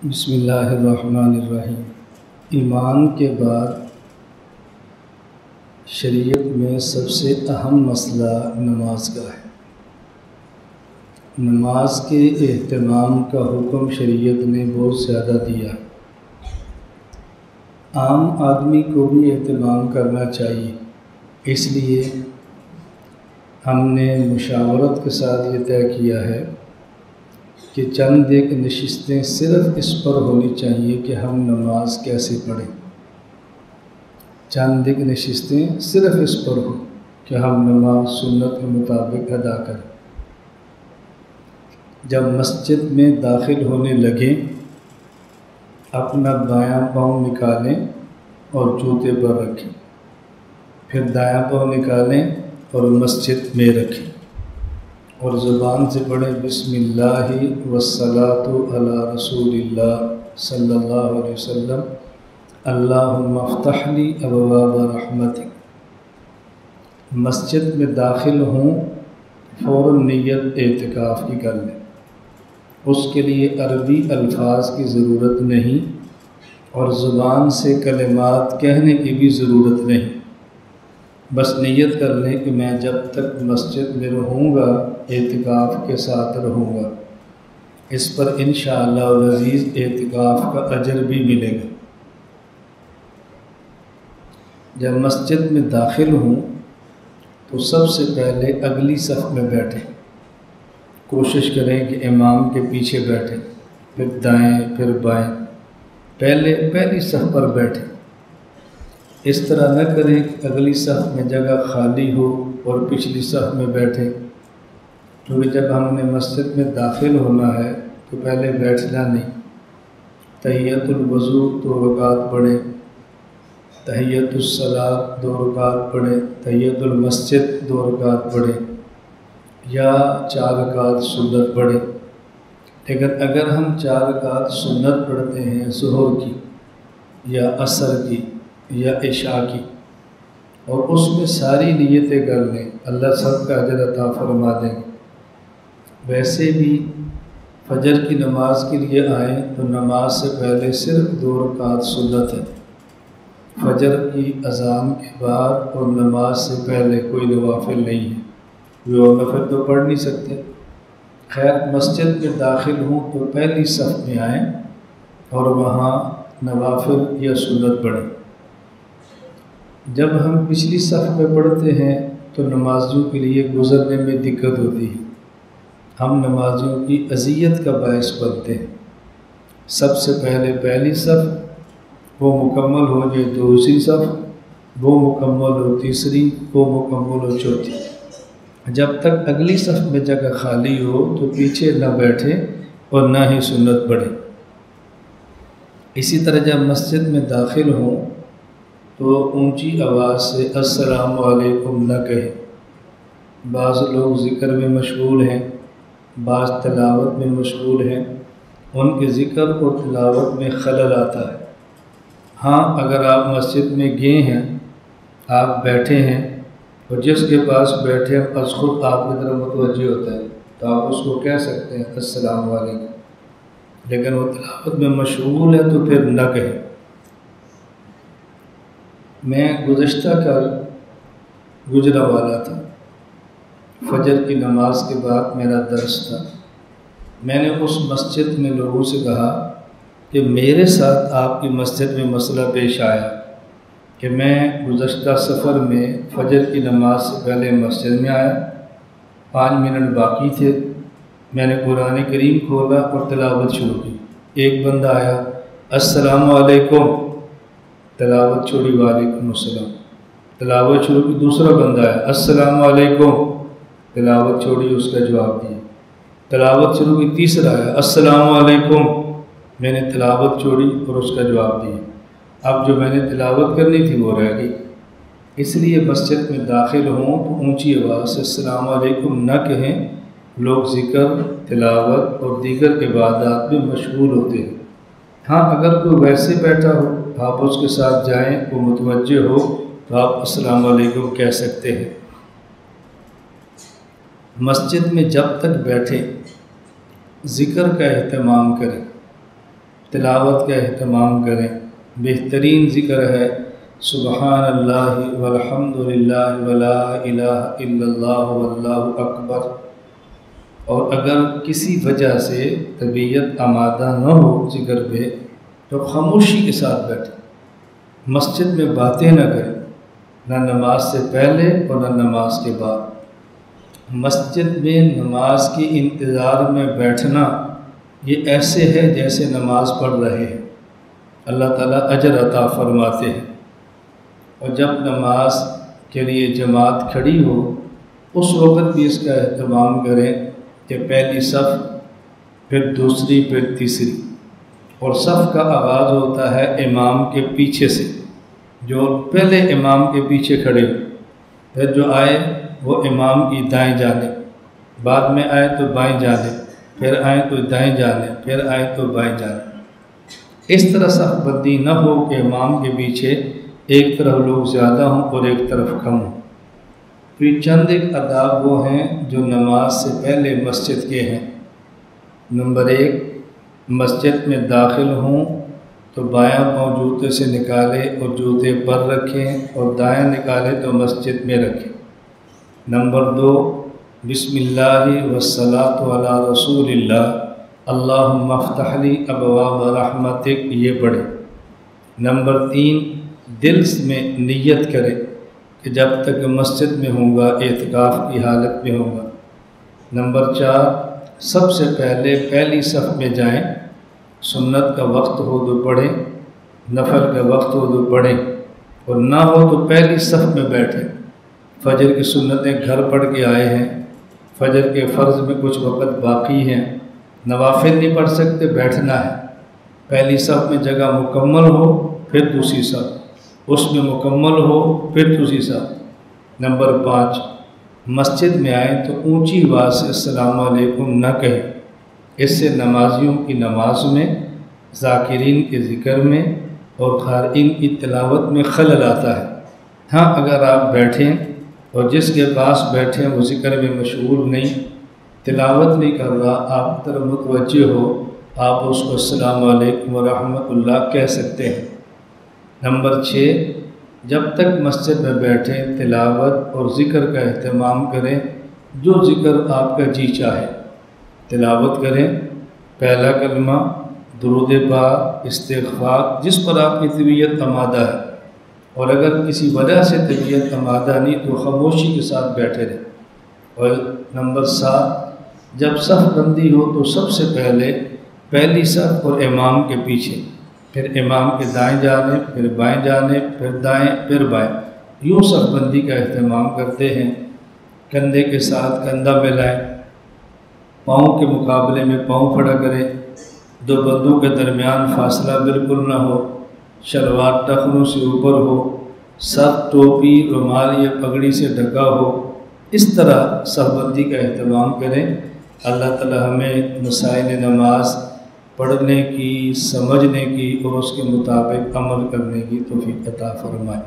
بسم اللہ الرحمن الرحیم۔ ایمان کے بعد شریعت میں سب سے اہم مسئلہ نماز کا ہے۔ نماز کے اہتمام کا حکم شریعت نے بہت زیادہ دیا۔ عام آدمی کو بھی اہتمام کرنا چاہیے، اس لیے ہم نے مشاورت کے ساتھ یہ طے کیا ہے کہ چند ایک نشستیں صرف اس پر ہونی چاہیے کہ ہم نماز کیسے پڑھیں۔ چند ایک نشستیں صرف اس پر ہوں کہ ہم نماز سنت کے مطابق ادا کریں۔ جب مسجد میں داخل ہونے لگیں، اپنا دایاں پاؤں نکالیں اور جوتے پر رکھیں، پھر دایاں پاؤں نکالیں اور مسجد میں رکھیں اور زبان سے پڑھیں بسم اللہ والصلاۃ علی رسول اللہ صلی اللہ علیہ وسلم اللہم افتح لی ابواب رحمتک۔ مسجد میں داخل ہوں فوراً نیت اعتکاف کی کر لیں۔ اس کے لیے عربی الفاظ کی ضرورت نہیں اور زبان سے کلمات کہنے کی بھی ضرورت نہیں، بس نیت کر لیں کہ میں جب تک مسجد میں رہوں گا اعتکاف کے ساتھ رہوں گا۔ اس پر انشاءاللہ العزیز اعتکاف کا اجر بھی ملے گا۔ جب مسجد میں داخل ہوں تو سب سے پہلے اگلی صف میں بیٹھیں، کوشش کریں کہ امام کے پیچھے بیٹھیں، پھر دائیں پھر بائیں، پہلی صف پر بیٹھیں۔ اس طرح نہ کریں کہ اگلی صف میں جگہ خالی ہو اور پچھلی صف میں بیٹھیں، کیونکہ جب ہم نے مسجد میں داخل ہونا ہے تو پہلے بیٹھنا نہیں۔ تحیۃ الوضو 2 رکعت پڑھیں، تحیۃ الصلاۃ 2 رکعت پڑھیں، تحیۃ المسجد 2 رکعت پڑھیں یا 4 رکعت سنت پڑھیں۔ لیکن اگر ہم 4 رکعت سنت پڑھتے ہیں ظہر کی یا عصر کی یا عشاء کی اور اس میں ساری نیتیں کر لیں، اللہ سب کا اجر عطا فرما دیں گے۔ ویسے بھی فجر کی نماز کے لیے آئیں تو نماز سے پہلے صرف 2 رکعت سنت ہے۔ فجر کی اذان کے بعد اور نماز سے پہلے کوئی نوافل نہیں ہے، وہ نفل تو پڑھ نہیں سکتے۔ خیر، مسجد میں داخل ہوں تو پہلی صف میں آئیں اور وہاں نوافل یا سنت پڑھیں۔ جب ہم پچھلی صف میں پڑھتے ہیں تو نمازیوں کے لیے گزرنے میں دقت ہوتی ہے، ہم نمازیوں کی اذیت کا باعث بنتے ہیں۔ سب سے پہلے پہلی صف، وہ مکمل ہو جائے دوسری صف، وہ مکمل ہو تیسری، وہ مکمل ہو چوتھی۔ جب تک اگلی صف میں جگہ خالی ہو تو پیچھے نہ بیٹھیں اور نہ ہی سنت پڑھیں۔ اسی طرح جب مسجد میں داخل ہوں تو اونچی آواز سے السلام علیکم نہ کہیں۔ بعض لوگ ذکر میں مشغول ہیں، بعض تلاوت میں مشغول ہیں، ان کے ذکر اور تلاوت میں خلل آتا ہے۔ ہاں، اگر آپ مسجد میں گئے ہیں، آپ بیٹھے ہیں اور جس کے پاس بیٹھے از خود آپ کی طرف متوجہ ہوتا ہے تو آپ اس کو کہہ سکتے ہیں السلام علیکم، لیکن وہ تلاوت میں مشغول ہے تو پھر نہ کہیں۔ میں گزشتہ کل گجرانوالہ تھا، فجر کی نماز کے بعد میرا درس تھا۔ میں نے اس مسجد میں لوگوں سے کہا کہ میرے ساتھ آپ کی مسجد میں مسئلہ پیش آیا کہ میں گزشتہ سفر میں فجر کی نماز سے پہلے مسجد میں آیا، 5 منٹ باقی تھے، میں نے قرآن کریم کھولا اور تلاوت شروع کی۔ ایک بندہ آیا السلام علیکم، تلاوت چھوڑی وعلیکم السلام، تلاوت شروع کی۔ دوسرا بندہ آیا السلام علیکم، تلاوت چھوڑی، اس کا جواب دیا۔ تلاوت شروع کی۔ تیسرا آیا السلام علیکم، میں نے تلاوت چھوڑی اور اس کا جواب دیا۔ اب جو میں نے تلاوت کرنی تھی وہ رہ گئی۔ اس لیے مسجد میں داخل ہوں تو اونچی آواز سے السلام علیکم نہ کہیں، لوگ ذکر، تلاوت اور دیگر عبادات میں مشغول ہوتے ہیں۔ ہاں، اگر کوئی ویسے بیٹھا ہو آپ اس کے ساتھ جائیں، وہ متوجہ ہو تو آپ السلام علیکم کہہ سکتے ہیں۔ مسجد میں جب تک بیٹھیں ذکر کا اہتمام کریں، تلاوت کا اہتمام کریں۔ بہترین ذکر ہے سبحان اللہ والحمد للہ ولا الہ الا اللہ واللہ اکبر۔ اور اگر کسی وجہ سے طبیعت آمادہ نہ ہو ذکر پہ تو خاموشی کے ساتھ بیٹھے، مسجد میں باتیں نہ کریں، نہ نماز سے پہلے اور نہ نماز کے بعد۔ مسجد میں نماز کے انتظار میں بیٹھنا یہ ایسے ہے جیسے نماز پڑھ رہے ہیں، اللہ تعالیٰ اجر عطا فرماتے ہیں۔ اور جب نماز کے لیے جماعت کھڑی ہو اس وقت بھی اس کا اہتمام کریں کہ پہلی صف، پھر دوسری، پھر تیسری، اور صف کا آغاز ہوتا ہے امام کے پیچھے سے، جو پہلے امام کے پیچھے کھڑے ہو، پھر جو آئے وہ امام کی دائیں جانب، بعد میں آئے تو بائیں جانب، پھر آئے تو دائیں جانب، پھر آئے تو بائیں جانب۔ اس طرح صف بندی نہ ہو کہ امام کے پیچھے ایک طرف لوگ زیادہ ہوں اور ایک طرف کم ہوں۔ پھر چند ایک آداب وہ ہیں جو نماز سے پہلے مسجد کے ہیں۔ نمبر 1، مسجد میں داخل ہوں تو بایاں پاؤں جوتے سے نکالے اور جوتے پر رکھیں، اور دایاں نکالے تو مسجد میں رکھیں۔ نمبر 2، بسم اللہ والصلاۃ علی رسول اللہ اللہم افتح لی ابواب رحمتک، یہ پڑھیں۔ نمبر 3، دل میں نیت کرے کہ جب تک مسجد میں ہوں گا اعتکاف کی حالت میں ہوں گا۔ نمبر 4، سب سے پہلے پہلی صف میں جائیں، سنت کا وقت ہو تو پڑھیں، نفل کا وقت ہو تو پڑھیں، اور نہ ہو تو پہلی صف میں بیٹھیں۔ فجر کی سنتیں گھر پڑھ کے آئے ہیں، فجر کے فرض میں کچھ وقت باقی ہیں، نوافل نہیں پڑھ سکتے، بیٹھنا ہے۔ پہلی صف میں جگہ مکمل ہو، پھر دوسری صف، اس میں مکمل ہو، پھر دوسری صف۔ نمبر 5، مسجد میں آئیں تو اونچی آواز سے السلام علیکم نہ کہیں، اس سے نمازیوں کی نماز میں، ذاکرین کے ذکر میں اور قارئین کی تلاوت میں خلل آتا ہے۔ ہاں، اگر آپ بیٹھیں اور جس کے پاس بیٹھیں وہ ذکر میں مشغول نہیں، تلاوت نہیں کر رہا، آپ طرف متوجہ ہو، آپ اس کو السلام علیکم ورحمۃ اللہ کہہ سکتے ہیں۔ نمبر 6، جب تک مسجد میں بیٹھیں تلاوت اور ذکر کا اہتمام کریں، جو ذکر آپ کا جی چاہے تلاوت کریں، پہلا کلمہ، درود پاک، استغفار، جس پر آپ کی طبیعت آمادہ ہے، اور اگر کسی وجہ سے طبیعت آمادہ نہیں تو خاموشی کے ساتھ بیٹھے رہیں۔ اور نمبر 7، جب صف بندی ہو تو سب سے پہلے پہلی صف اور امام کے پیچھے، پھر امام کے دائیں جانب، پھر بائیں جانب، پھر دائیں، پھر بائیں، یوں صف بندی کا اہتمام کرتے ہیں۔ کندھے کے ساتھ کندھا ملائیں، پاؤں کے مقابلے میں پاؤں کھڑا کریں، دو بندوں کے درمیان فاصلہ بالکل نہ ہو، شلوار ٹخنوں سے اوپر ہو، سر ٹوپی، رومال یا پگڑی سے ڈھکا ہو، اس طرح صف بندی کا اہتمام کریں۔ اللہ تعالی ہمیں مسائل نماز پڑھنے کی، سمجھنے کی اور اس کے مطابق عمل کرنے کی توفیق عطا فرمائے۔